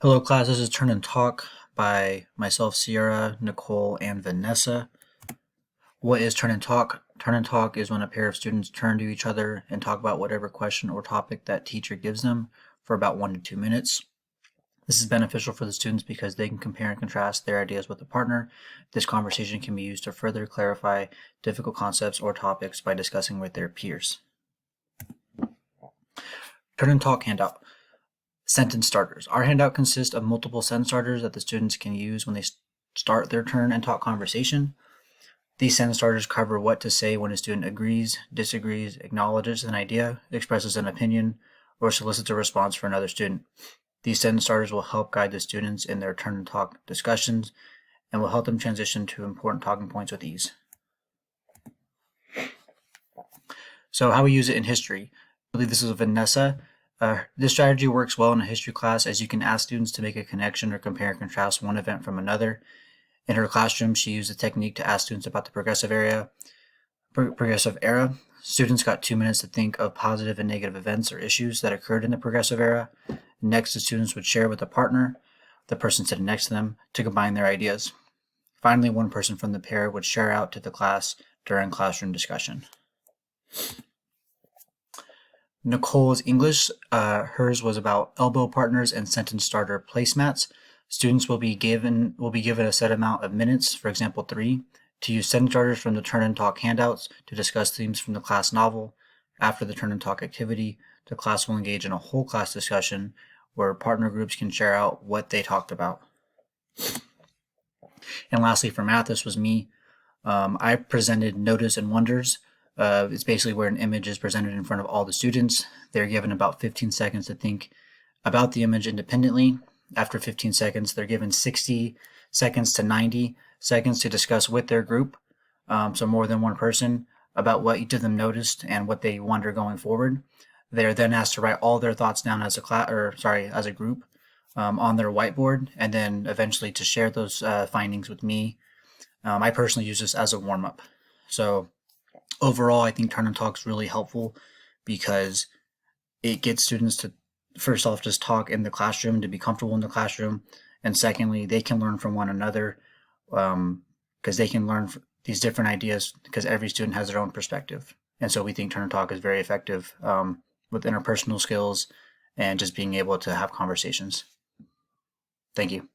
Hello class, this is Turn and Talk by myself, Sierra, Nicole, and Vanessa. What is Turn and Talk? Turn and Talk is when a pair of students turn to each other and talk about whatever question or topic that teacher gives them for about 1 to 2 minutes. This is beneficial for the students because they can compare and contrast their ideas with a partner. This conversation can be used to further clarify difficult concepts or topics by discussing with their peers. Turn and Talk handout. Sentence starters. Our handout consists of multiple sentence starters that the students can use when they start their turn and talk conversation. These sentence starters cover what to say when a student agrees, disagrees, acknowledges an idea, expresses an opinion, or solicits a response for another student. These sentence starters will help guide the students in their turn and talk discussions and will help them transition to important talking points with ease. So how we use it in history. I believe this is Vanessa. This strategy works well in a history class as you can ask students to make a connection or compare and contrast one event from another. In her classroom, she used the technique to ask students about the progressive era. Students got 2 minutes to think of positive and negative events or issues that occurred in the progressive era. Next, the students would share with a partner, the person sitting next to them, to combine their ideas. Finally, one person from the pair would share out to the class during classroom discussion. Nicole's English, hers was about elbow partners and sentence starter placemats. Students will be given a set amount of minutes, for example 3, to use sentence starters from the Turn and Talk handouts to discuss themes from the class novel. After the Turn and Talk activity, the class will engage in a whole class discussion where partner groups can share out what they talked about. And lastly, for math, this was me. I presented Notice and Wonders. It's basically where an image is presented in front of all the students. They're given about 15 seconds to think about the image independently. After 15 seconds, they're given 60 seconds to 90 seconds to discuss with their group, so more than one person, about what each of them noticed and what they wonder going forward. They're then asked to write all their thoughts down as a group on their whiteboard, and then eventually to share those findings with me. I personally use this as a warm-up. So overall, I think Turn and Talk is really helpful because it gets students to, first off, just talk in the classroom, to be comfortable in the classroom. And secondly, they can learn from one another because they can learn these different ideas because every student has their own perspective. And so we think Turn and Talk is very effective with interpersonal skills and just being able to have conversations. Thank you.